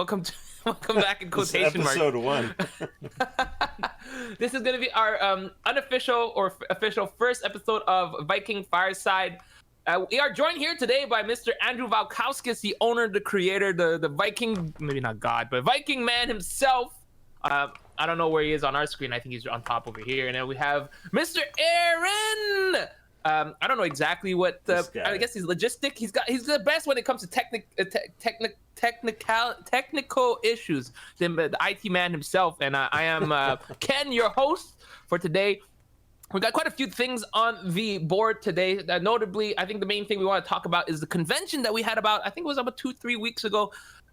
welcome to welcome back in quotation marks. Episode 1. This is going to be our unofficial or official first episode of Viking Fireside. We are joined here today by Mr. Andrew Valkauskas, the owner, the creator, the Viking, maybe not God, but Viking man himself. I don't know where he is on our screen. I think he's on top over here. And then we have Mr. Aaron. I don't know exactly what I guess he's logistic. He's the best when it comes to technical issues. The IT man himself, and I am Ken, your host for today. We got quite a few things on the board today. Notably, I think the main thing we want to talk about is the convention that we had I think it was about 2-3 weeks ago.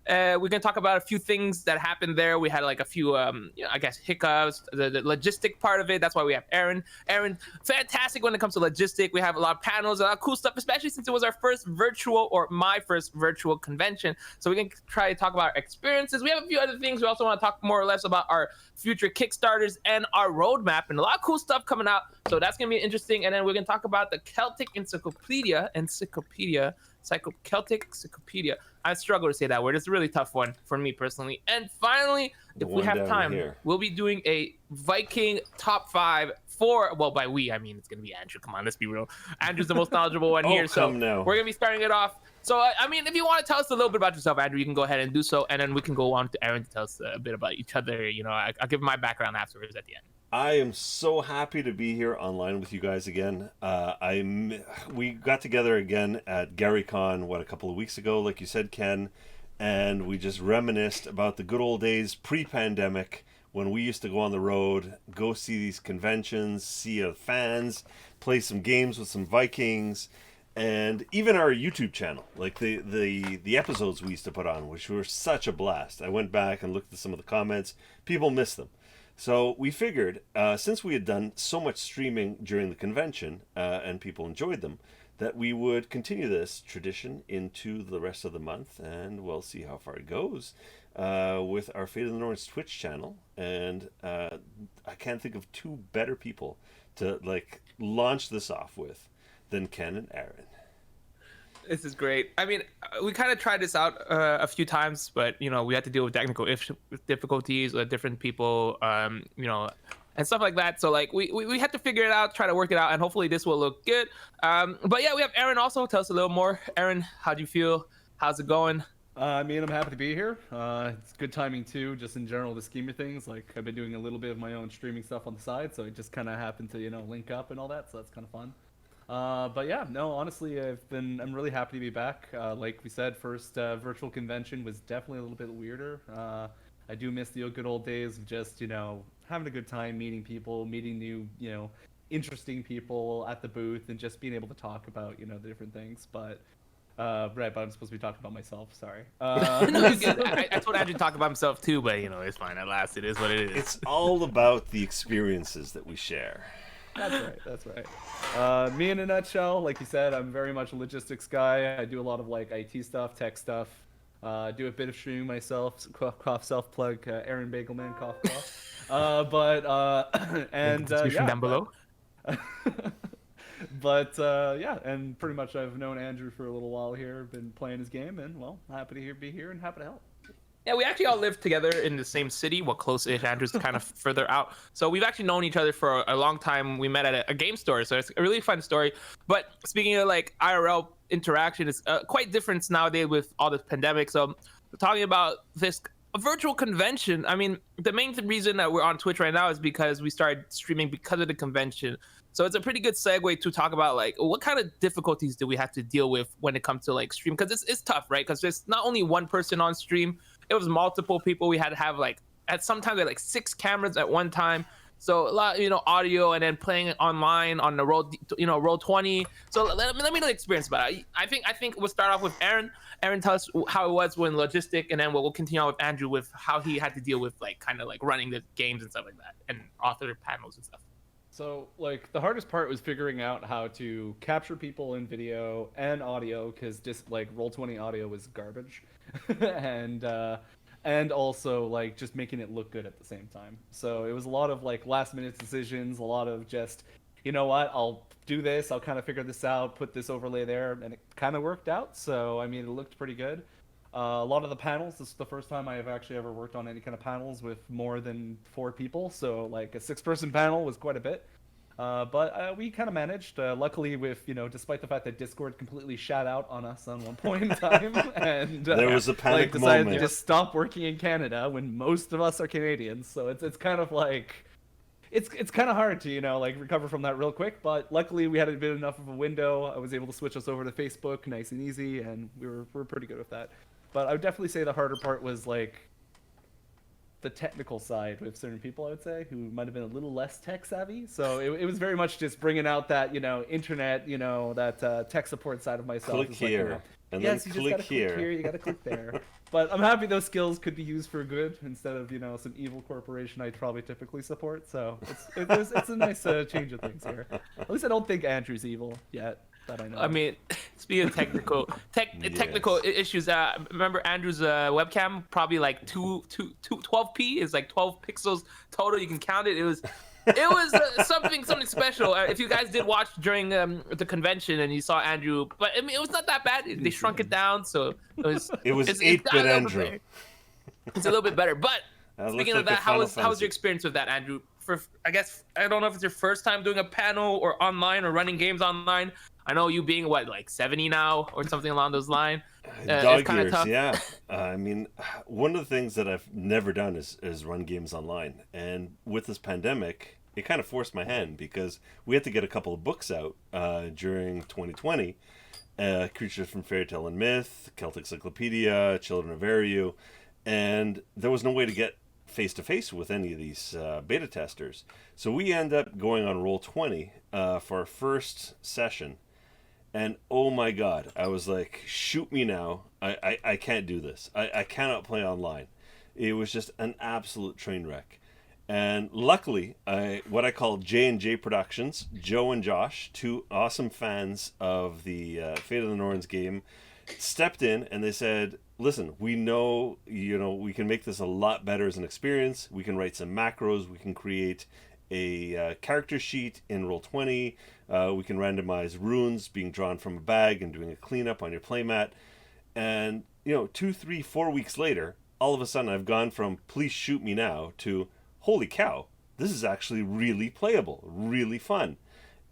We're going to talk about a few things that happened there. We had like a few, I guess, hiccups, the logistic part of it. That's why we have Aaron. Aaron, fantastic when it comes to logistic. We have a lot of panels, a lot of cool stuff, especially since it was our first virtual, or my first virtual convention. So we're going to try to talk about our experiences. We have a few other things. We also want to talk more or less about our future Kickstarters and our roadmap, and a lot of cool stuff coming out. So that's going to be interesting. And then we're going to talk about the Celtic Encyclopedia. Celtic Encyclopedia. I struggle to say that word. It's a really tough one for me personally. And finally, if we have time, we'll be doing a Viking top 5 by we, I mean, it's going to be Andrew. Come on, let's be real. Andrew's the most knowledgeable one here. So we're going to be starting it off. So, I mean, if you want to tell us a little bit about yourself, Andrew, you can go ahead and do so. And then we can go on to Aaron to tell us a bit about each other. You know, I'll give my background afterwards at the end. I am so happy to be here online with you guys again. We got together again at GaryCon, a couple of weeks ago, like you said, Ken, and we just reminisced about the good old days pre-pandemic when we used to go on the road, go see these conventions, see fans, play some games with some Vikings, and even our YouTube channel, like the episodes we used to put on, which were such a blast. I went back and looked at some of the comments. People miss them. So we figured, since we had done so much streaming during the convention and people enjoyed them, that we would continue this tradition into the rest of the month, and we'll see how far it goes with our Fate of the Norns Twitch channel. And I can't think of two better people to launch this off with than Ken and Aaron. This is great. I mean, we kind of tried this out a few times, but, you know, we had to deal with technical difficulties with different people, you know, and stuff like that. So, like, we had to figure it out, try to work it out, and hopefully this will look good. But, yeah, we have Aaron also. Tell us a little more. Aaron, how do you feel? How's it going? I mean, I'm happy to be here. It's good timing, too, just in general, the scheme of things. Like, I've been doing a little bit of my own streaming stuff on the side, so it just kind of happened to, you know, link up and all that, so that's kind of fun. But yeah, no, honestly, I'm really happy to be back. Like we said, first virtual convention was definitely a little bit weirder. I do miss the good old days of just, you know, having a good time, meeting people, meeting new, you know, interesting people at the booth, and just being able to talk about, you know, the different things. But right, but I'm supposed to be talking about myself. Sorry. No, I told Andrew to talk about himself too, but you know, it's fine. At last, it is what it is. It's all about the experiences that we share. That's right. Me in a nutshell, like you said, I'm very much a logistics guy. I do a lot of like IT stuff, tech stuff. Do a bit of streaming myself. Cough, self-plug. Aaron Bagelman, cough. And description down below. But yeah, and pretty much I've known Andrew for a little while here. Been playing his game, and well, happy to be here and happy to help. Yeah, we actually all live together in the same city. Well, close-ish. Andrew's kind of further out. So we've actually known each other for a long time. We met at a game store, so it's a really fun story. But speaking of like IRL interaction, it's quite different nowadays with all this pandemic. So we're talking about this virtual convention. I mean, the main reason that we're on Twitch right now is because we started streaming because of the convention. So it's a pretty good segue to talk about like what kind of difficulties do we have to deal with when it comes to like stream, because it's tough, right? Because there's not only one person on stream. It was multiple people. We had to have sometimes like 6 cameras at one time. So a lot, you know, audio, and then playing it online on the roll 20. So let me know the experience about it. I think we'll start off with Aaron. Aaron, tell us how it was when logistic, and then we'll continue on with Andrew with how he had to deal with like kind of like running the games and stuff like that, and author panels and stuff. So, like, the hardest part was figuring out how to capture people in video and audio, because just, like, Roll20 audio was garbage. and also, like, just making it look good at the same time. So it was a lot of, like, last-minute decisions, a lot of just, you know what, I'll do this, I'll kind of figure this out, put this overlay there, and it kind of worked out. So, I mean, it looked pretty good. A lot of the panels, this is the first time I have actually ever worked on any kind of panels with more than 4 people. So like a 6-person panel was quite a bit. But we kind of managed, luckily with, despite the fact that Discord completely shat out on us on one point in time, and there was a panic decided moment. to just stop working in Canada when most of us are Canadians. So it's kind of like, it's kind of hard to, recover from that real quick. But luckily we had a bit enough of a window. I was able to switch us over to Facebook nice and easy, and we're pretty good with that. But I would definitely say the harder part was like the technical side with certain people, I would say, who might have been a little less tech savvy. So it was very much just bringing out that, internet, that tech support side of myself. Click It's here, like, and yes, then you click just gotta here. click here, you gotta click there. But I'm happy those skills could be used for good instead of, some evil corporation I'd probably typically support. So it's a nice change of things here. At least I don't think Andrew's evil yet. That I know. I mean, speaking of technical issues, remember Andrew's webcam probably like 12p is like 12 pixels total. You can count it. It was something special. If you guys did watch during the convention and you saw Andrew, but I mean, it was not that bad. They shrunk it down, so it's 8-bit Andrew. It's a little bit better. But speaking of like that, a how Final was your Fantasy. experience with that, Andrew? I guess I don't know if it's your first time doing a panel or online or running games online. I know you being like 70 now or something along those lines. Dog it's kind of years, tough. yeah. I mean, one of the things that I've never done is run games online. And with this pandemic, it kind of forced my hand because we had to get a couple of books out during 2020. Creatures from Fairy Tale and Myth, Celtic Encyclopedia, Children of Ariu. And there was no way to get face-to-face with any of these beta testers. So we end up going on Roll20 for our first session. And oh my god, I was like, shoot me now. I can't do this. I cannot play online. It was just an absolute train wreck. And luckily, what I call J&J Productions, Joe and Josh, 2 awesome fans of the Fate of the Norns game, stepped in and they said, listen, we know, we can make this a lot better as an experience. We can write some macros. We can create a character sheet in Roll20. We can randomize runes being drawn from a bag and doing a cleanup on your playmat. And, 2, 3, 4 weeks later, all of a sudden I've gone from please shoot me now to holy cow, this is actually really playable, really fun.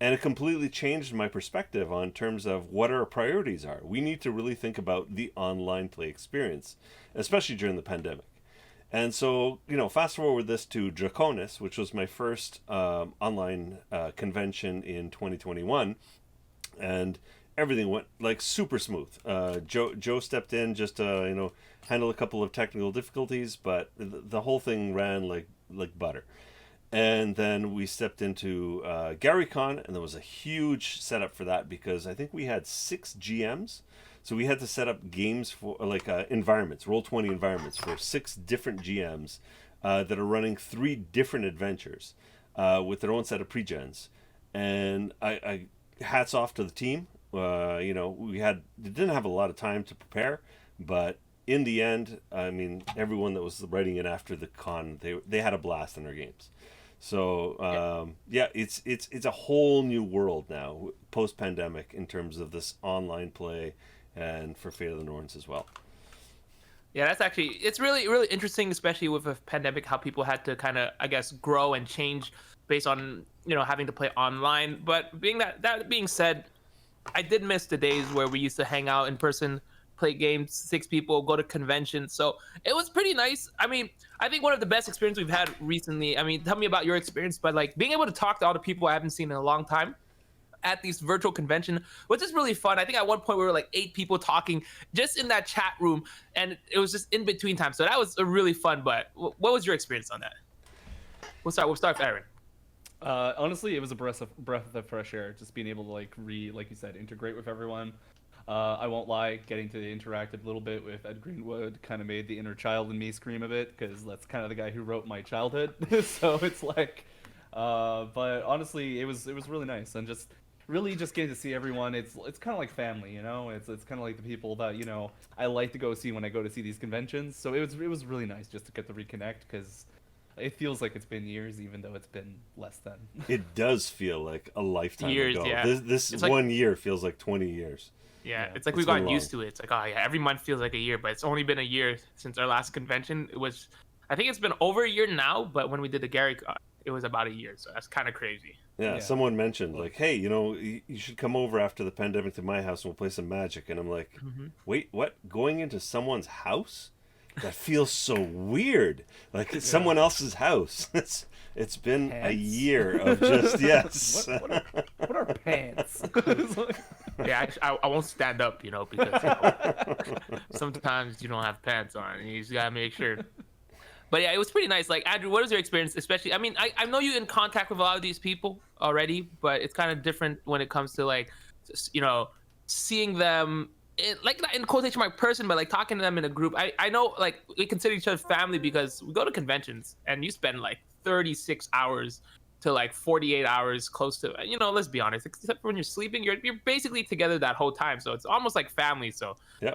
And it completely changed my perspective on terms of what our priorities are. We need to really think about the online play experience, especially during the pandemic. And so, fast forward this to Draconis, which was my first online convention in 2021, and everything went like super smooth. Joe stepped in just to, handle a couple of technical difficulties, but the whole thing ran like butter. And then we stepped into GaryCon, and there was a huge setup for that because I think we had 6 GMs. So we had to set up games for environments, Roll20 environments for 6 different GMs that are running 3 different adventures with their own set of pre-gens. And I hats off to the team. We didn't have a lot of time to prepare, but in the end, I mean, everyone that was writing it after the con, they had a blast in their games. So it's a whole new world now post pandemic in terms of this online play, and for Fate of the Norns as well. Yeah, it's really, really interesting, especially with a pandemic, how people had to kind of, I guess, grow and change based on, having to play online. But that being said, I did miss the days where we used to hang out in person, play games, 6 people, go to conventions. So it was pretty nice. I mean, I think one of the best experiences we've had recently, I mean, tell me about your experience, but like being able to talk to all the people I haven't seen in a long time at these virtual convention, which is really fun. I think at one point we were like 8 people talking just in that chat room, and it was just in between time. So that was a really fun. But what was your experience on that? We'll start with Aaron. Honestly, it was a breath of fresh air. Just being able to like you said, integrate with everyone. I won't lie, getting to interact a little bit with Ed Greenwood kind of made the inner child in me scream a bit, because that's kind of the guy who wrote my childhood. So it's like, but honestly, it was really nice, and just getting to see everyone. It's kind of like family, It's kind of like the people that I like to go see when I go to see these conventions. So it was really nice just to get to reconnect, because It feels like it's been years, even though it's been less than. It does feel like a lifetime Years, ago. yeah. This It's like- 1 year feels like 20 years. Yeah, Yeah, it's like it's we been got used long. to it. It's like, oh yeah, every month feels like a year, but it's only been a year since our last convention. I think it's been over a year now, but when we did the Gary, it was about a year, so that's kind of crazy. Yeah, Yeah. someone mentioned like, hey, you should come over after the pandemic to my house and we'll play some Magic. And I'm like, wait, what? Going into someone's house? That feels so weird. Like it's someone else's house. It's been a Pants? year of just yes. What are pants? Yeah, I won't stand up, because sometimes you don't have pants on, and you just gotta make sure. But yeah, it was pretty nice. Like, Andrew, what is your experience? Especially, I mean, I know you're in contact with a lot of these people already, but it's kind of different when it comes to like, seeing them. Like not in quotation mark person, but like talking to them in a group. I know like we consider each other family because we go to conventions and you spend like 36 hours to like 48 hours close to, let's be honest, except for when you're sleeping, you're basically together that whole time. So it's almost like family. So Yeah.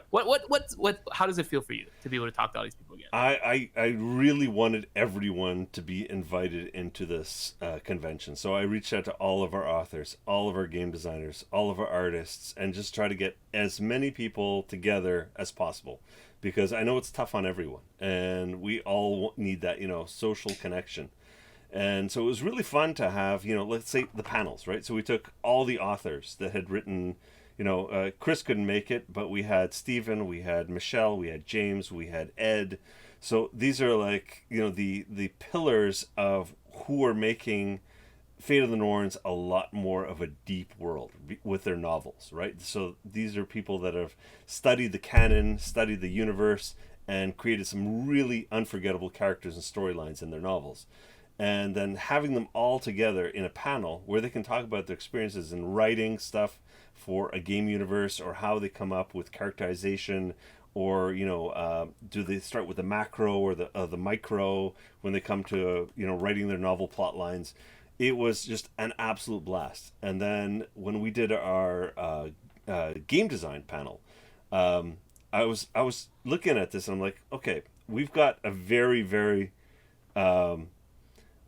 how does it feel for you to be able to talk to all these people again? I really wanted everyone to be invited into this convention. So I reached out to all of our authors, all of our game designers, all of our artists, and just try to get as many people together as possible. Because I know it's tough on everyone. And we all need that, social connection. And so it was really fun to have, let's say the panels, right? So we took all the authors that had written, Chris couldn't make it, but we had Stephen, we had Michelle, we had James, we had Ed. So these are like, the pillars of who are making Fate of the Norns a lot more of a deep world with their novels, right? So these are people that have studied the canon, studied the universe, and created some really unforgettable characters and storylines in their novels. And then having them all together in a panel where they can talk about their experiences in writing stuff for a game universe, or how they come up with characterization, or do they start with the macro or the micro when they come to writing their novel plot lines. It was just an absolute blast. And then when we did our game design panel, I was looking at this and I'm like, okay, we've got a very, very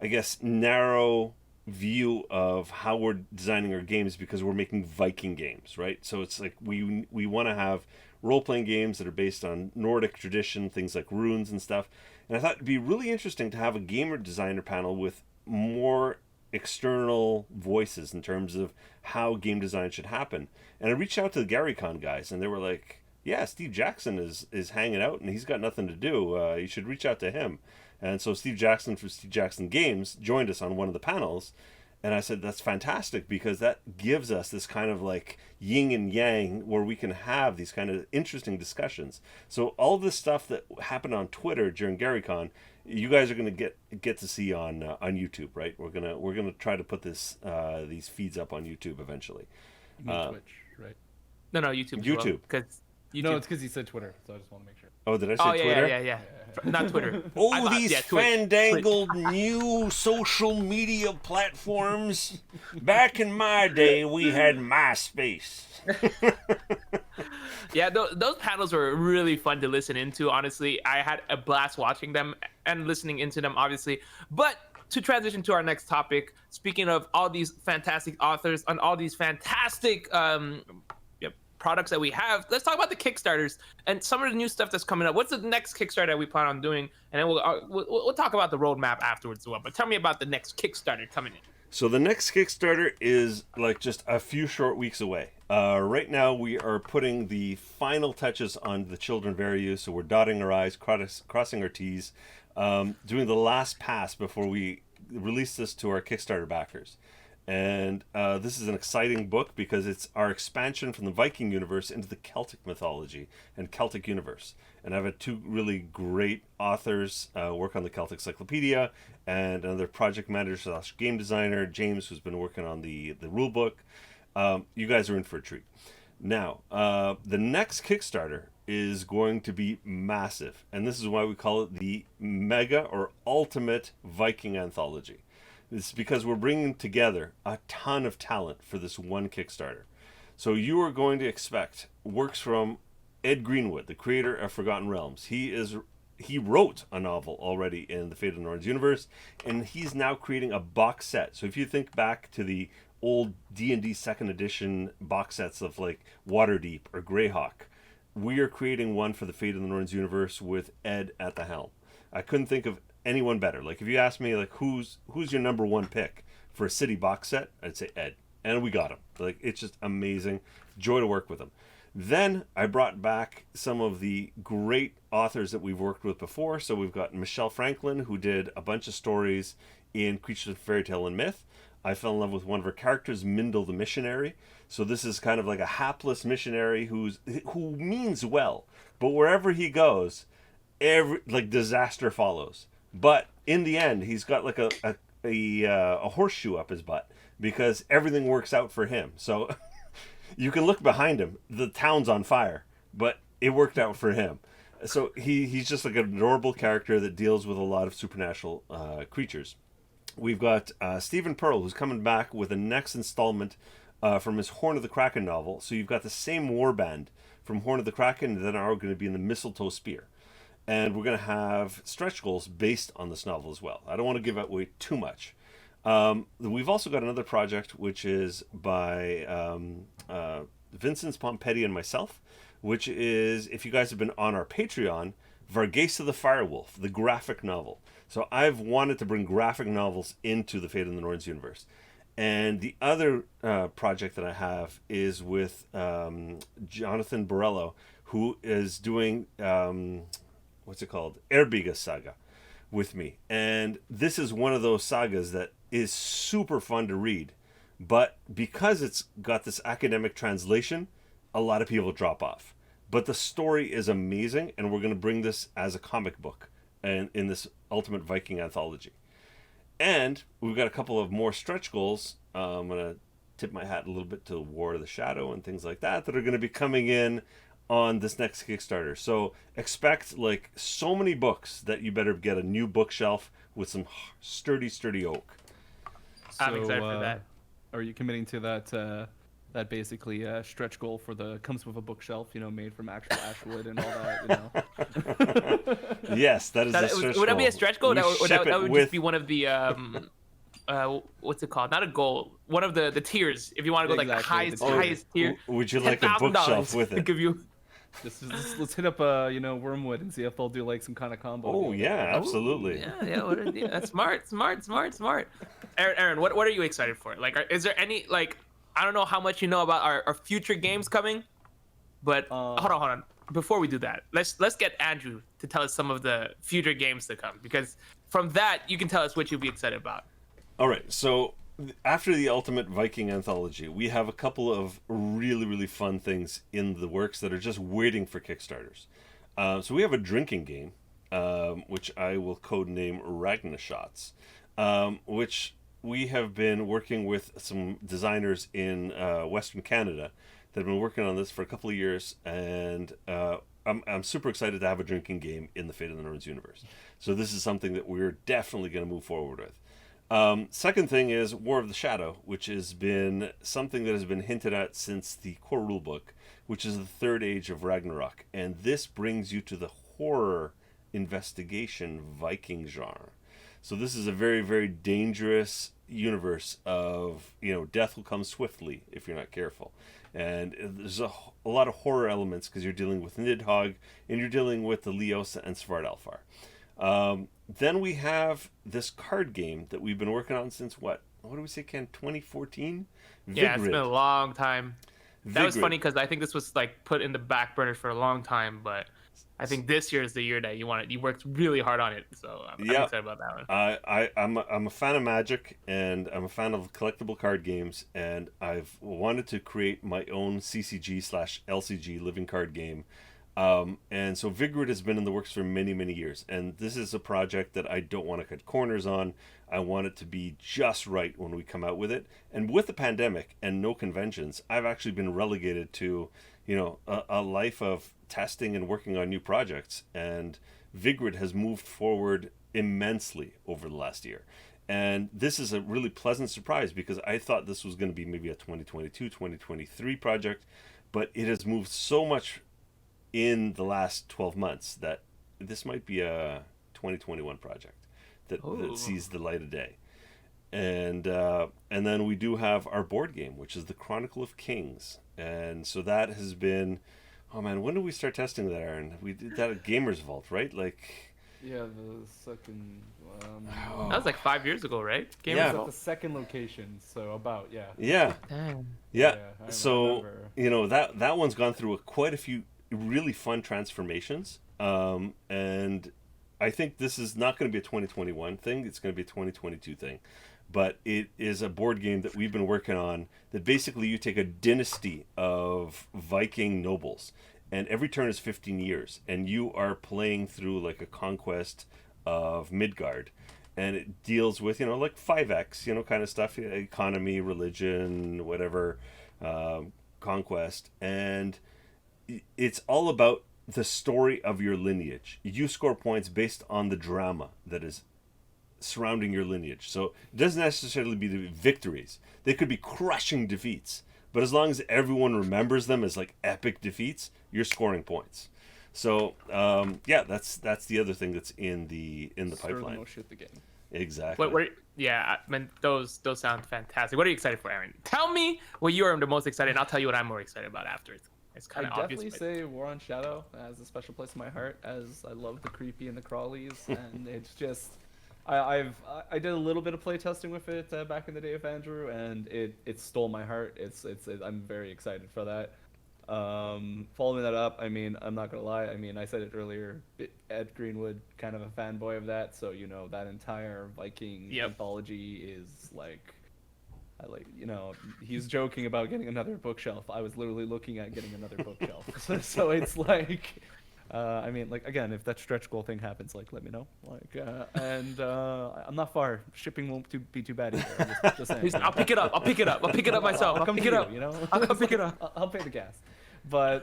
I guess narrow view of how we're designing our games, because we're making Viking games, right? So it's like we want to have role-playing games that are based on Nordic tradition, things like runes and stuff. And I thought it'd be really interesting to have a gamer designer panel with more external voices in terms of how game design should happen. And I reached out to the GaryCon guys, and they were like, yeah, Steve Jackson is hanging out and he's got nothing to do. You should reach out to him. And so Steve Jackson from Steve Jackson Games joined us on one of the panels. And I said, that's fantastic, because that gives us this kind of like yin and yang where we can have these kind of interesting discussions. So all this stuff that happened on Twitter during GaryCon, you guys are going to get to see on YouTube, right? We're gonna try to put these feeds up on YouTube eventually. You mean Twitch, right? No, YouTube. YouTube. Because No, it's because you said Twitter, so I just want to make sure. Oh, did I say Oh yeah, Twitter? yeah. Not Twitter. Oh, these Twitch. fandangled new social media platforms. Back in my day, we had MySpace. Yeah, those panels were really fun to listen into. Honestly, I had a blast watching them and listening into them, obviously. But to transition to our next topic, speaking of all these fantastic authors and all these fantastic products that we have, let's talk about the Kickstarters and some of the new stuff that's coming up. What's the next Kickstarter that we plan on doing? And then we'll talk about the roadmap afterwards as well. But tell me about the next Kickstarter coming in. So the next Kickstarter is like just a few short weeks away. Right now we are putting the final touches on the Children Vary You. So we're dotting our I's, crossing our T's, doing the last pass before we release this to our Kickstarter backers. And this is an exciting book because it's our expansion from the Viking universe into the Celtic mythology and Celtic universe. And I've had two really great authors work on the Celtic Encyclopedia, and another project manager / game designer, James, who's been working on the rule book. You guys are in for a treat. Now, the next Kickstarter is going to be massive, and this is why we call it the Mega or Ultimate Viking Anthology. It's because we're bringing together a ton of talent for this one Kickstarter. So you are going to expect works from Ed Greenwood, the creator of Forgotten Realms. He he wrote a novel already in the Fate of the Norns universe, and he's now creating a box set. So if you think back to the old D&D second edition box sets of like Waterdeep or Greyhawk, we are creating one for the Fate of the Norns universe with Ed at the helm. I couldn't think of anyone better. Like if you ask me like who's your number one pick for a city box set, I'd say Ed. And we got him. Like it's just amazing. Joy to work with him. Then I brought back some of the great authors that we've worked with before. So we've got Michelle Franklin, who did a bunch of stories in Creatures of Fairy Tale and Myth. I fell in love with one of her characters, Mindel the Missionary. So this is kind of like a hapless missionary who means well, but wherever he goes, disaster follows. But in the end, he's got like a horseshoe up his butt because everything works out for him. So you can look behind him, the town's on fire, but it worked out for him. So he's just like an adorable character that deals with a lot of supernatural creatures. We've got Stephen Pearl, who's coming back with the next installment from his Horn of the Kraken novel. So you've got the same warband from Horn of the Kraken that are going to be in the Mistletoe Spear. And we're going to have stretch goals based on this novel as well. I don't want to give away too much. We've also got another project, which is by Vincent Pompetti and myself, which is, if you guys have been on our Patreon, Varghese the Firewolf, the graphic novel. So I've wanted to bring graphic novels into the Fate of the Norns universe. And the other project that I have is with Jonathan Borello, who is doing, what's it called? Erbiga Saga with me. And this is one of those sagas that is super fun to read. But because it's got this academic translation, a lot of people drop off. But the story is amazing, and we're going to bring this as a comic book and in this Ultimate Viking anthology. And we've got a couple of more stretch goals. I'm going to tip my hat a little bit to War of the Shadow and things like that are going to be coming in on this next Kickstarter. So expect like so many books that you better get a new bookshelf with some sturdy oak. I'm excited for that. Are you committing to that basically stretch goal for the comes with a bookshelf, made from actual ash wood and all that, Yes, that is a stretch goal. Would that be a stretch goal? That would with... just be one of the what's it called? Not a goal. One of the tiers. If you want to go exactly, like the highest tier. Would you like a bookshelf with it? Give you. Just let's hit up Wormwood and see if they'll do like some kind of combo. Oh yeah, absolutely. Yeah. That's smart. Aaron, what are you excited for? Like, is there any like? I don't know how much you know about our future games coming, but hold on. Before we do that, let's get Andrew to tell us some of the future games to come, because from that you can tell us what you'll be excited about. All right, so after the Ultimate Viking anthology, we have a couple of really fun things in the works that are just waiting for Kickstarters. So we have a drinking game, which I will codename Ragnashots, which we have been working with some designers in Western Canada that have been working on this for a couple of years, and I'm super excited to have a drinking game in the Fate of the Norns universe. So this is something that we're definitely going to move forward with. Second thing is War of the Shadow, which has been something that has been hinted at since the core rulebook, which is the third age of Ragnarok, and this brings you to the horror investigation Viking genre. So this is a very dangerous universe of, death will come swiftly if you're not careful. And there's a lot of horror elements because you're dealing with Nidhogg and you're dealing with the Leosa and Svartalfar. Then we have this card game that we've been working on since what do we say, Ken? 2014? Yeah, it's been a long time. That was funny because I think this was like put in the back burner for a long time, but I think this year is the year that you worked really hard on it, so I'm excited about that one. I'm a fan of Magic, and I'm a fan of collectible card games, and I've wanted to create my own CCG/LCG living card game. And so Vigrid has been in the works for many years, and this is a project that I don't want to cut corners on. I want it to be just right when we come out with it. And with the pandemic and no conventions, I've actually been relegated to a life of testing and working on new projects, and Vigrid has moved forward immensely over the last year. And this is a really pleasant surprise because I thought this was going to be maybe a 2022, 2023 project, but it has moved so much in the last 12 months that this might be a 2021 project that sees the light of day. And then we do have our board game, which is the Chronicle of Kings. And so that has been, oh man, when did we start testing that, Aaron? We did that at Gamers Vault, right? Like, yeah, the second. That was like 5 years ago, right? Gamers Yeah. at the second location, so about Yeah. Damn. Yeah. I So, remember. that one's gone through quite a few really fun transformations. And I think this is not going to be a 2021 thing. It's going to be a 2022 thing. But it is a board game that we've been working on that basically you take a dynasty of Viking nobles, and every turn is 15 years, and you are playing through like a conquest of Midgard. And it deals with, like 5X, kind of stuff, economy, religion, whatever, conquest. And it's all about the story of your lineage. You score points based on the drama that is surrounding your lineage. So it doesn't necessarily be the victories. They could be crushing defeats. But as long as everyone remembers them as like epic defeats, you're scoring points. So that's the other thing that's in the pipeline. Most shit the game. Exactly. Yeah, I mean, those sound fantastic. What are you excited for, Aaron? Tell me what you are the most excited, and I'll tell you what I'm more excited about after. It's kind of obvious. I definitely say War on Shadow has a special place in my heart, as I love the creepy and the crawlies, and it's just I did a little bit of play testing with it back in the day with Andrew, and it stole my heart. I'm very excited for that. Following that up, I mean, I'm not gonna lie. I mean, I said it earlier. Ed Greenwood, kind of a fanboy of that, so that entire Viking anthology is like. He's joking about getting another bookshelf. I was literally looking at getting another bookshelf. so it's like, I mean, like, again, if that stretch goal thing happens, like, let me know. Like, I'm not far. Shipping won't be too bad either. Just saying. I'll pick it up. I'll pick it up myself. I'll come pick to it up. I'll come pick it up. I'll pay the gas. But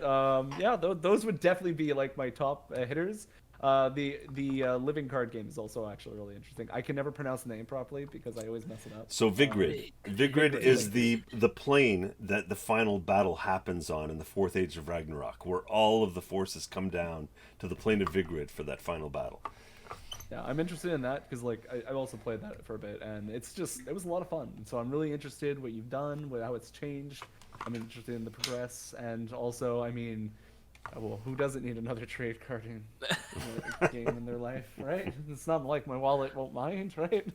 those would definitely be like my top hitters. The living card game is also actually really interesting. I can never pronounce the name properly because I always mess it up. So Vigrid. Vigrid is the plane that the final battle happens on in the Fourth Age of Ragnarok, where all of the forces come down to the plane of Vigrid for that final battle. Yeah, I'm interested in that because like I also played that for a bit, and it was a lot of fun. So I'm really interested what you've done, how it's changed. I'm interested in the progress, and also, I mean. Well, who doesn't need another trade card game in their life, right? It's not like my wallet won't mind, right?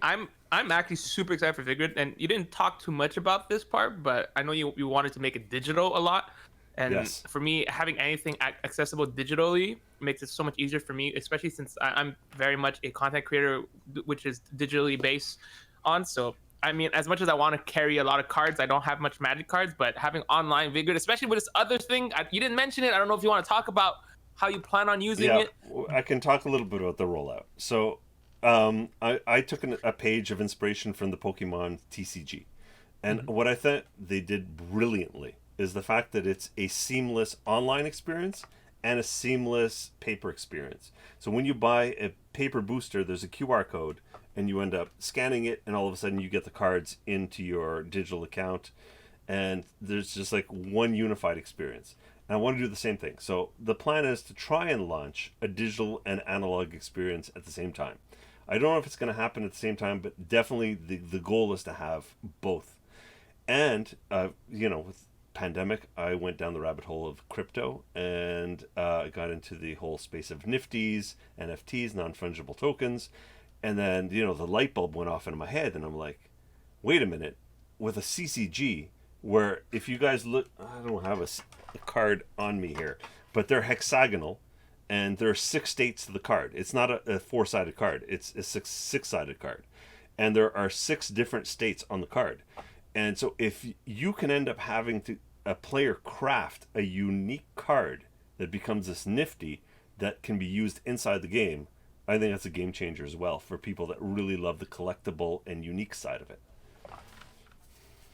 I'm actually super excited for Vigrid, and you didn't talk too much about this part, but I know you wanted to make it digital a lot, and for me, having anything accessible digitally makes it so much easier for me, especially since I'm very much a content creator, which is digitally based on. So I mean, as much as I want to carry a lot of cards, I don't have much Magic cards, but having online Vigrid, especially with this other thing, you didn't mention it. I don't know if you want to talk about how you plan on using it. I can talk a little bit about the rollout. So I took a page of inspiration from the Pokemon TCG. And what I thought they did brilliantly is the fact that it's a seamless online experience and a seamless paper experience. So when you buy a paper booster, there's a QR code, and you end up scanning it, and all of a sudden you get the cards into your digital account, and there's just like one unified experience. And I want to do the same thing. So the plan is to try and launch a digital and analog experience at the same time. I don't know if it's going to happen at the same time, but definitely the goal is to have both. And, with pandemic, I went down the rabbit hole of crypto, and I got into the whole space of NFTs, non-fungible tokens. And then, the light bulb went off in my head, and I'm like, wait a minute, with a CCG, where if you guys look, I don't have a card on me here, but they're hexagonal, and there are 6 states to the card. It's not a 4-sided card, it's a six-sided card. And there are 6 different states on the card. And so if you can end up having a player craft a unique card that becomes this nifty that can be used inside the game, I think that's a game changer as well for people that really love the collectible and unique side of it.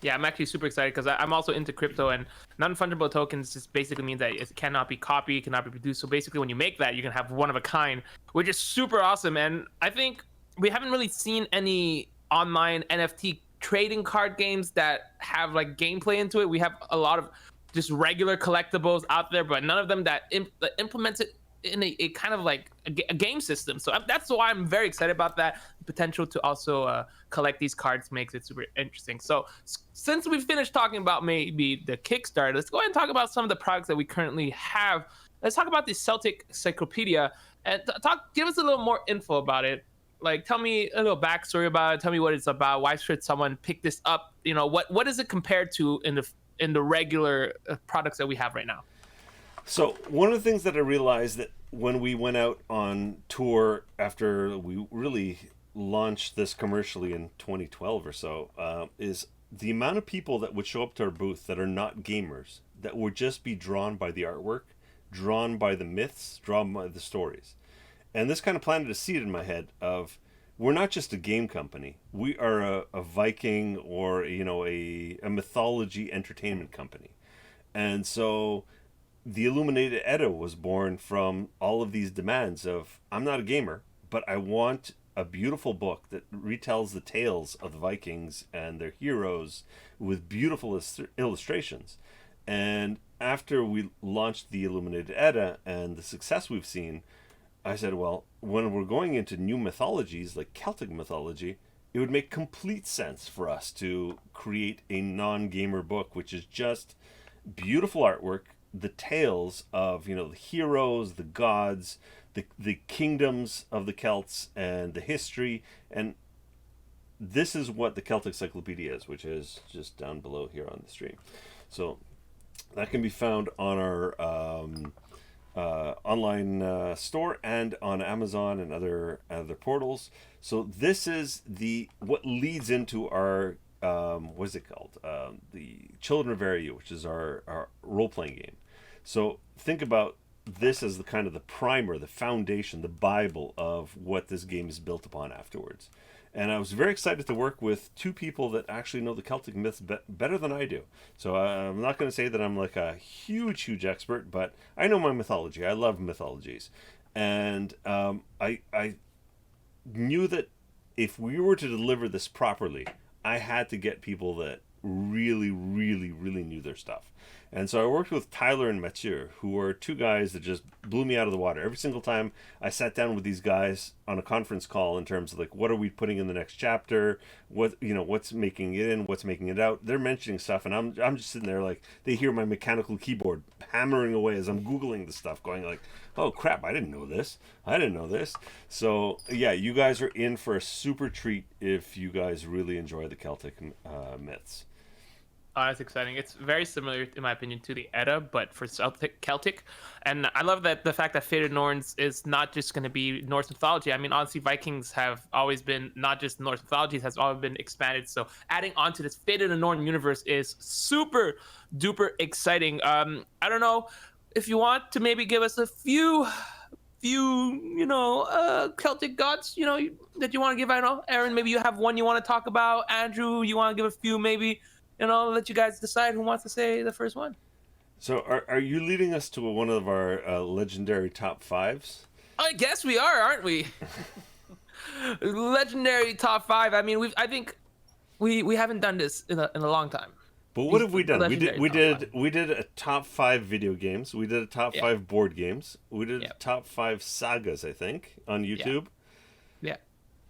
Yeah, I'm actually super excited because I'm also into crypto, and non-fungible tokens just basically means that it cannot be copied, cannot be produced. So basically when you make that, you can have one of a kind, which is super awesome. And I think we haven't really seen any online NFT trading card games that have like gameplay into it. We have a lot of just regular collectibles out there, but none of them that implements it in a kind of like a game system. So that's why I'm very excited about that. The potential to also collect these cards makes it super interesting. So since we've finished talking about maybe the Kickstarter, let's go ahead and talk about some of the products that we currently have. Let's talk about the Celtic Encyclopedia and give us a little more info about it. Like, tell me a little backstory about it. Tell me what it's about. Why should someone pick this up? You know, what is it compared to in the regular products that we have right now? So one of the things that I realized that when we went out on tour after we really launched this commercially in 2012 or so, is the amount of people that would show up to our booth that are not gamers, that would just be drawn by the artwork, drawn by the myths, drawn by the stories. And this kind of planted a seed in my head of, we're not just a game company. We are a Viking or, you know, a mythology entertainment company. And so the Illuminated Edda was born from all of these demands of, I'm not a gamer, but I want a beautiful book that retells the tales of the Vikings and their heroes with beautiful illustrations. And after we launched the Illuminated Edda and the success we've seen, I said, well, when we're going into new mythologies like Celtic mythology, it would make complete sense for us to create a non-gamer book, which is just beautiful artwork, the tales of, you know, the heroes, the gods, the kingdoms of the Celts, and the history. And this is what the Celtic Encyclopedia is, which is just down below here on the stream. So that can be found on our online store and on Amazon and other portals. So this is what leads into our what is it called? The Children of Ariu, which is our role-playing game. So think about this as the kind of the primer, the foundation, the Bible of what this game is built upon afterwards. And I was very excited to work with two people that actually know the Celtic myths better than I do. So I'm not going to say that I'm like a huge expert, but I know my mythology. I love mythologies. And I knew that if we were to deliver this properly, I had to get people that really knew their stuff. And so I worked with Tyler and Mathieu, who are two guys that just blew me out of the water. Every single time I sat down with these guys on a conference call in terms of like, what are we putting in the next chapter? What's making it in? What's making it out? They're mentioning stuff, and I'm just sitting there like, they hear my mechanical keyboard hammering away as I'm Googling the stuff, going like, oh crap, I didn't know this. So yeah, you guys are in for a super treat if you guys really enjoy the Celtic myths. Oh, that's exciting. It's very similar, in my opinion, to the Edda, but for Celtic. And I love that the fact that Fated Norns is not just going to be Norse mythology. I mean, honestly, Vikings have always been not just Norse mythology, it has always been expanded. So adding on to this Fated and Norn universe is super duper exciting. I don't know if you want to maybe give us a few Celtic gods, that you want to give. I don't know, Aaron, maybe you have one you want to talk about. Andrew, you want to give a few, maybe. Let you guys decide who wants to say the first one. So are you leading us to one of our legendary top fives? I guess we are, aren't we? Legendary top five. I mean, I think we haven't done this in a long time. But what have we done? We did a top 5 video games. We did a top 5 board games. We did a top 5 sagas, I think, on YouTube. Yeah.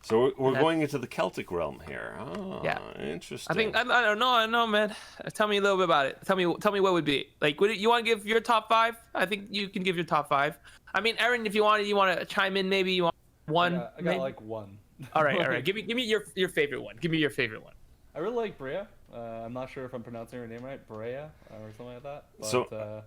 So we're going into the Celtic realm here. Oh, yeah. Interesting. I don't know, man. Tell me a little bit about it. Tell me what would be. Like, you want to give your top 5? I think you can give your top 5. I mean, Aaron, if you want to chime in, maybe you want one. Yeah, I got like one. All right. Give me your favorite one. Give me your favorite one. I really like Brea. I'm not sure if I'm pronouncing her name right, Brea or something like that. But, so.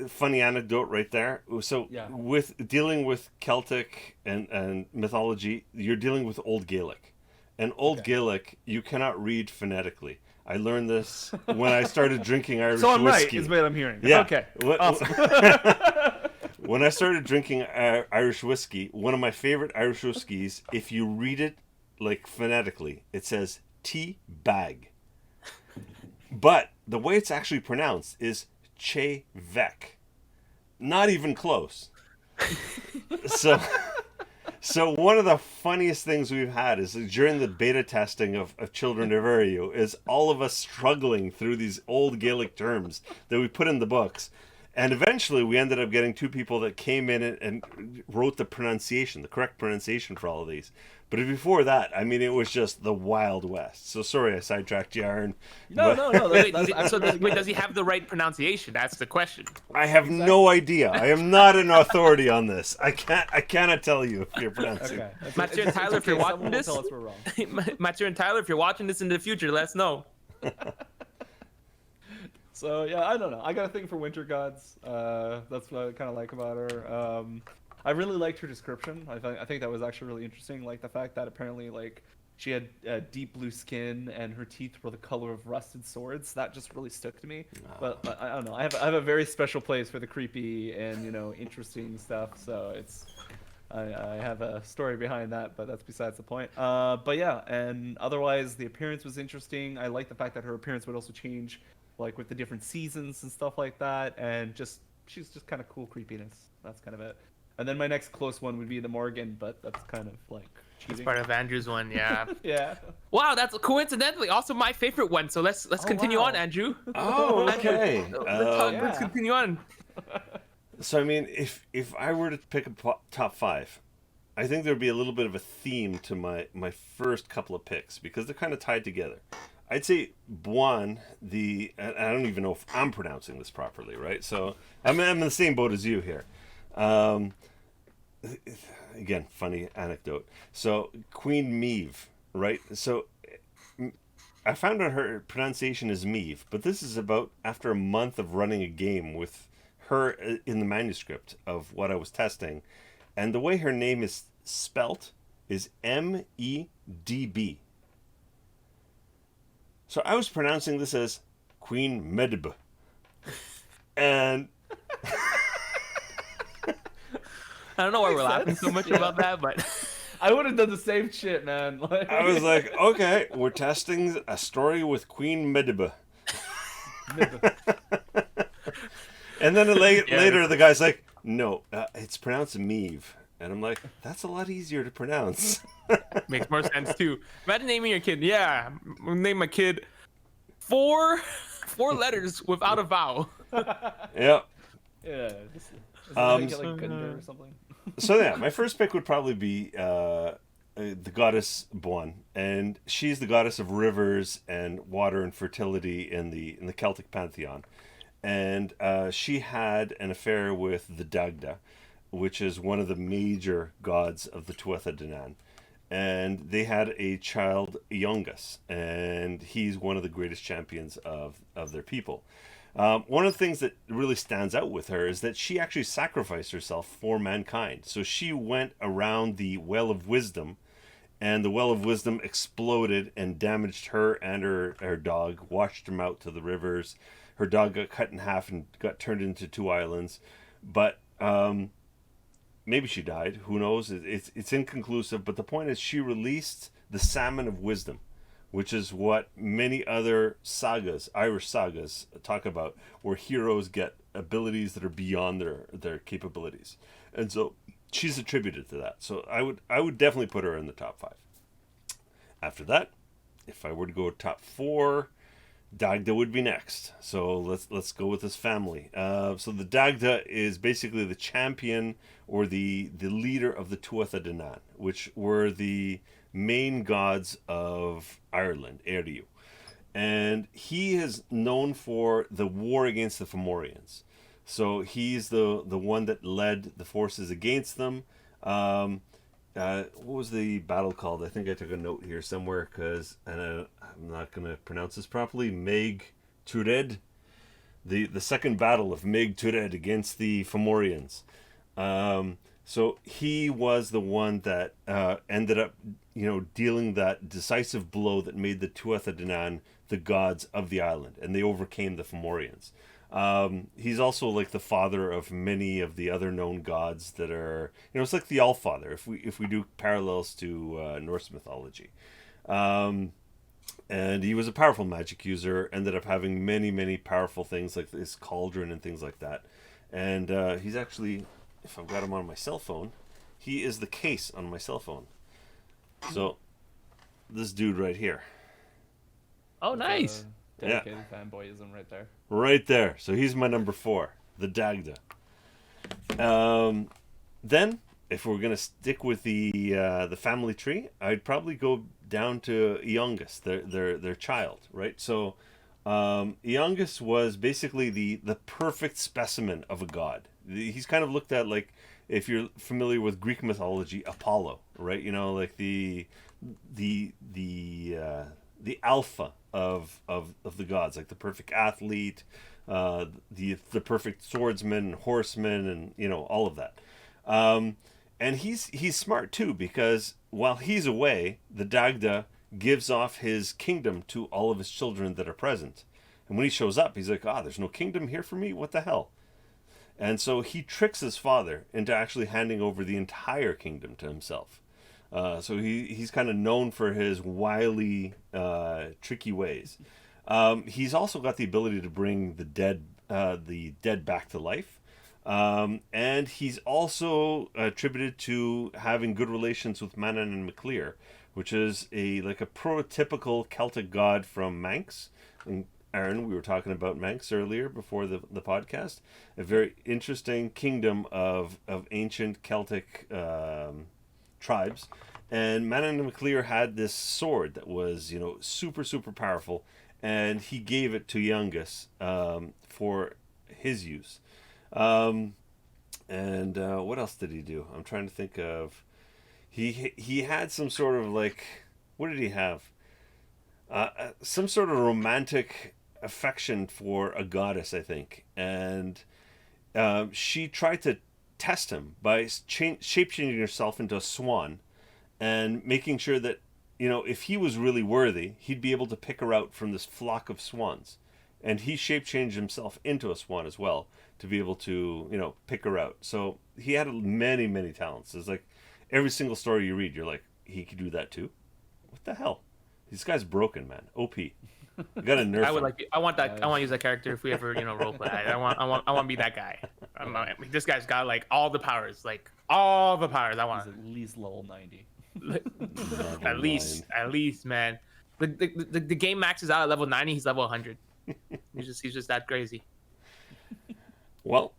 Funny anecdote right there. So with dealing with Celtic and mythology, you're dealing with Old Gaelic. And Old Gaelic, you cannot read phonetically. I learned this when I started drinking Irish whiskey. So I'm right, is what I'm hearing. Yeah. Okay, awesome. When I started drinking Irish whiskey, one of my favorite Irish whiskeys, if you read it like phonetically, it says tea bag. But the way it's actually pronounced is Che Vec. Not even close. So one of the funniest things we've had is during the beta testing of Children of Ariu is all of us struggling through these old Gaelic terms that we put in the books. And eventually we ended up getting two people that came in and wrote the correct pronunciation for all of these. But before that, I mean, it was just the Wild West. So sorry I sidetracked you, Aaron. No, but no, no. Wait, That's actually really wait, good. does he have the right pronunciation? That's the question. I have no idea. I am not an authority on this. I cannot tell you if you're pronouncing. Okay. Matthew and Tyler, if you're watching someone this, will tell us we're wrong. Matthew and Tyler, if you're watching this in the future, let us know. So yeah, I don't know. I got a thing for winter gods. That's what I kind of like about her. I really liked her description. I think that was actually really interesting. Like the fact that apparently like she had deep blue skin and her teeth were the color of rusted swords. That just really stuck to me. But I don't know. I have a very special place for the creepy and interesting stuff. So it's I have a story behind that, but that's besides the point. But yeah, and otherwise the appearance was interesting. I like the fact that her appearance would also change, like with the different seasons and stuff like that, and she's just kind of cool creepiness. That's kind of it. And then my next close one would be the Morrigan, but that's kind of like cheating. That's part of Andrew's one, yeah. Yeah. Wow, that's coincidentally also my favorite one. So let's continue wow. on, Andrew. Oh, okay. Let's continue on. So I mean, if I were to pick a top five, I think there'd be a little bit of a theme to my first couple of picks because they're kind of tied together. I'd say Buon, I don't even know if I'm pronouncing this properly, right? So I'm in the same boat as you here. Again, funny anecdote. So Queen Meave, right? So I found out her pronunciation is Meave, but this is about after a month of running a game with her in the manuscript of what I was testing, and the way her name is spelt is Medb. So I was pronouncing this as Queen Medb. And I don't know why we're laughing so much about that, but I would have done the same shit, man. Like... I was like, okay, we're testing a story with Queen Medb. And then later the guy's like, no, it's pronounced Meave. And I'm like, that's a lot easier to pronounce. makes more sense too. Imagine naming your kid. Yeah, name my kid four letters without a vowel. Yep. Yeah. Is like Gunda or something? So yeah, my first pick would probably be the goddess Buon, and she's the goddess of rivers and water and fertility in the Celtic pantheon. And she had an affair with the Dagda, which is one of the major gods of the Tuatha De Danann. And they had a child, Iangus, and he's one of the greatest champions of their people. One of the things that really stands out with her is that she actually sacrificed herself for mankind. So she went around the Well of Wisdom, and the Well of Wisdom exploded and damaged her and her dog, washed them out to the rivers. Her dog got cut in half and got turned into two islands. But maybe she died. Who knows? It's inconclusive. But the point is she released the Salmon of Wisdom, which is what many other sagas, Irish sagas, talk about, where heroes get abilities that are beyond their capabilities. And so she's attributed to that. So I would definitely put her in the top five. After that, if I were to go top four, Dagda would be next. So let's go with this family. So the Dagda is basically the champion or the leader of the Tuatha De Danann, which were the main gods of Ireland, Eriu. And he is known for the war against the Fomorians. So he's the one that led the forces against them. What was the battle called? I think I took a note here somewhere because I'm not going to pronounce this properly. Meg Tured. The second battle of Meg Tured against the Fomorians. So he was the one that ended up, dealing that decisive blow that made the Tuatha De Danann the gods of the island, and they overcame the Fomorians. He's also like the father of many of the other known gods that are, it's like the Allfather if we do parallels to Norse mythology. And he was a powerful magic user, ended up having many, many powerful things like this cauldron and things like that. And he's actually, if I've got him on my cell phone, he is the case on my cell phone. So this dude right here. Oh, nice. Dedicated fanboyism right there. Right there. So he's my number four. the Dagda. Then, if we're gonna stick with the family tree, I'd probably go down to Iangus, their child, right? So, Iangus was basically the perfect specimen of a god. He's kind of looked at like, if you're familiar with Greek mythology, Apollo, right? You know, like the alpha of the gods, like the perfect athlete, the perfect swordsman, horseman, and you know all of that. And he's smart too, because while he's away, the Dagda gives off his kingdom to all of his children that are present. And when he shows up, he's like, there's no kingdom here for me? What the hell? And so he tricks his father into actually handing over the entire kingdom to himself. So he's kind of known for his wily, tricky ways. He's also got the ability to bring the dead back to life. And he's also attributed to having good relations with Manan and MacLear, which is a prototypical Celtic god from Manx. And Aaron, we were talking about Manx earlier before the podcast. A very interesting kingdom of ancient Celtic tribes. And Manan and MacLear had this sword that was, super, super powerful. And he gave it to Iangus for his use. And what else did he do? I'm trying to think of. He had some sort of what did he have? Some sort of romantic affection for a goddess, I think, and she tried to test him by shape-changing herself into a swan, and making sure that if he was really worthy, he'd be able to pick her out from this flock of swans. And he shape-changed himself into a swan as well to be able to, pick her out. So he had many, many talents. It's like every single story you read, you're like, he could do that too? What the hell? This guy's broken, man. OP. You gotta nerf him. I want to use that character if we ever, role play. I want to be that guy. This guy's got all the powers. All the powers. I want. He's at least level 90. At least, man. The game maxes out at level 90. He's level 100. He's just that crazy. Well,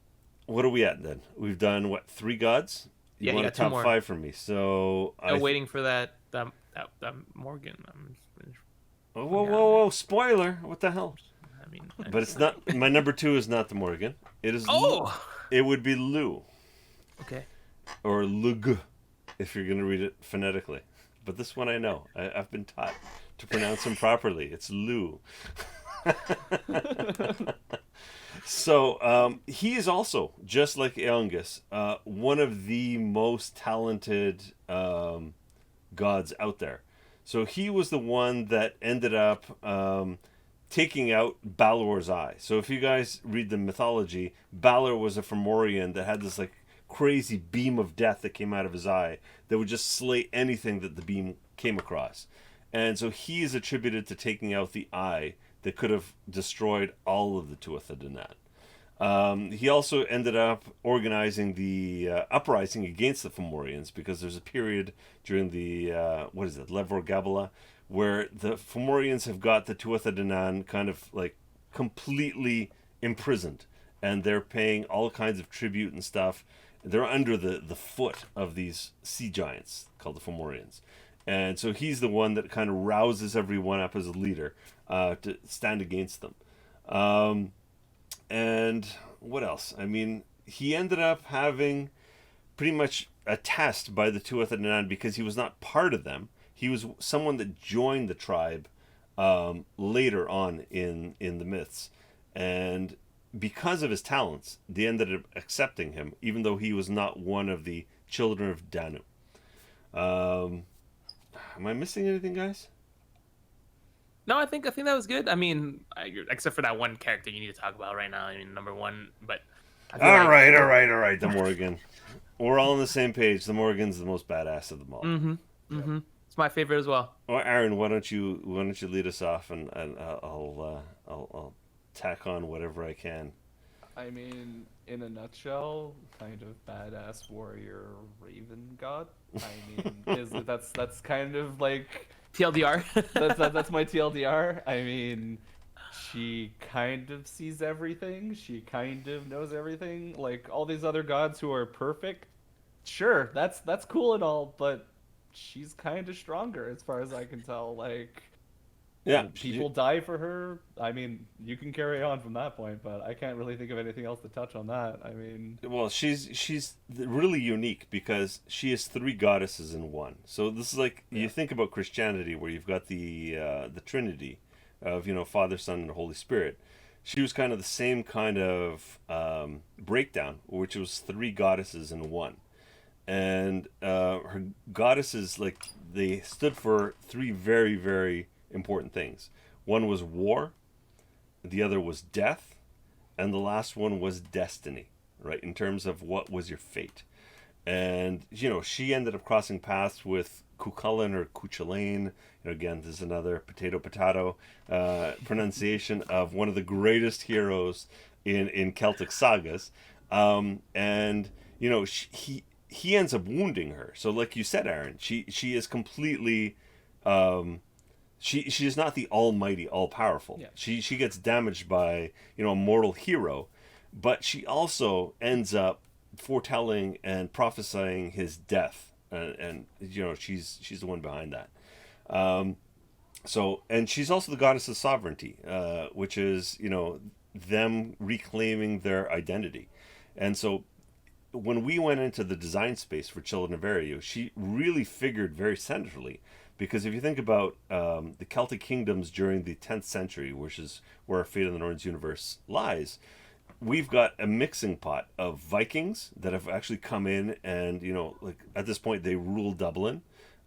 what are we at then? We've done 3 gods? You want a top 5 from me? So I'm waiting for that Morrigan. Whoa! Spoiler! What the hell? But it's not. My number 2 is not the Morrigan. It is. It would be Lou. Okay. Or Lug, if you're gonna read it phonetically. But this one I know. I've been taught to pronounce him properly. It's Lou. So he is also, just like Iangus, one of the most talented gods out there. So he was the one that ended up taking out Balor's eye. So if you guys read the mythology, Balor was a Fomorian that had this crazy beam of death that came out of his eye that would just slay anything that the beam came across. And so he is attributed to taking out the eye that could have destroyed all of the Tuatha De Danann. He also ended up organizing the uprising against the Fomorians, because there's a period during the Levor Gabala, where the Fomorians have got the Tuatha De Danann kind of completely imprisoned, and they're paying all kinds of tribute and stuff. They're under the foot of these sea giants called the Fomorians. And so he's the one that kind of rouses everyone up as a leader to stand against them. And what else? I mean, he ended up having pretty much a test by the Tuatha De Danann because he was not part of them. He was someone that joined the tribe later on in the myths. And because of his talents, they ended up accepting him, even though he was not one of the children of Danu. Am I missing anything, guys? No, I think that was good. I mean, except for that one character you need to talk about right now. I mean, number 1, but. All right. The Morrigan. We're all on the same page. The Morrigan's the most badass of them all. Mm-hmm. It's my favorite as well. Well, Aaron, why don't you lead us off, and I'll tack on whatever I can. I mean, in a nutshell, kind of badass warrior raven god. I mean, that's kind of TLDR. that's my TLDR. I mean, she kind of sees everything. She kind of knows everything. Like all these other gods who are perfect, sure, that's cool and all, but she's kind of stronger as far as I can tell. Like Yeah, people die for her. I mean, you can carry on from that point, but I can't really think of anything else to touch on that. I mean, well, she's really unique because she is three goddesses in one. So this is like you think about Christianity, where you've got the Trinity of Father, Son, and Holy Spirit. She was kind of the same kind of breakdown, which was three goddesses in one, and her goddesses, like, they stood for three very, very important things. One was war, the other was death, and the last one was destiny, right? In terms of what was your fate. And she ended up crossing paths with Cuchulainn or Cuchulainn. Again, this is another potato pronunciation of one of the greatest heroes in Celtic sagas. And he ends up wounding her. So, like you said, Aaron, she is completely she is not the almighty, all powerful. Yeah. She gets damaged by a mortal hero, but she also ends up foretelling and prophesying his death, and she's the one behind that. So, and she's also the goddess of sovereignty, which is them reclaiming their identity. And so when we went into the design space for Children of Ariu, she really figured very centrally, because if you think about the Celtic kingdoms during the 10th century, which is where Fate of the Norns universe lies, we've got a mixing pot of Vikings that have actually come in and, like at this point they rule Dublin.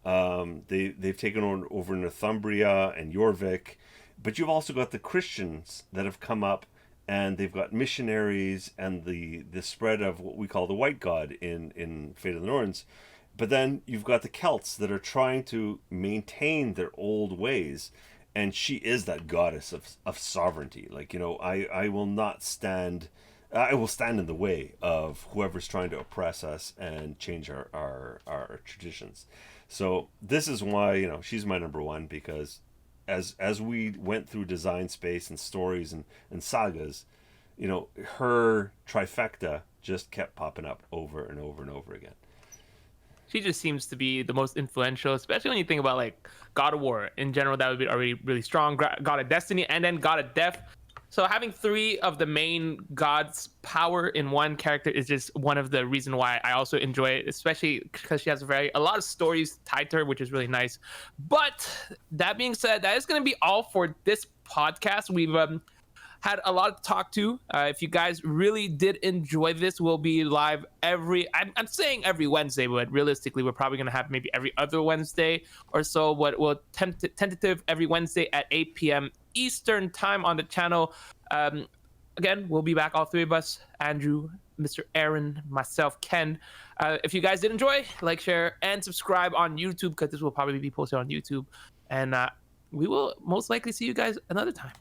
They've taken over Northumbria and Jorvik, but you've also got the Christians that have come up, and they've got missionaries and the spread of what we call the White God in Fate of the Norns. But then you've got the Celts that are trying to maintain their old ways, and she is that goddess of sovereignty. Like, I will not stand, I will stand in the way of whoever's trying to oppress us and change our traditions. So this is why, she's my number one, because as we went through design space and stories and sagas, her trifecta just kept popping up over and over and over again. She just seems to be the most influential, especially when you think about like God of War in general. That would be already really strong. God of Destiny, and then God of Death. So having three of the main gods' power in one character is just one of the reasons why I also enjoy it, especially because she has a lot of stories tied to her, which is really nice. But that being said, that is going to be all for this podcast. We've had a lot to talk to. If you guys really did enjoy this, we'll be live I'm saying every Wednesday, but realistically, we're probably going to have maybe every other Wednesday or so. What we'll tentative every Wednesday at 8 p.m. Eastern time on the channel. Again, we'll be back, all three of us, Andrew, Mr. Aaron, myself, Ken. If you guys did enjoy, like, share, and subscribe on YouTube, because this will probably be posted on YouTube. And we will most likely see you guys another time.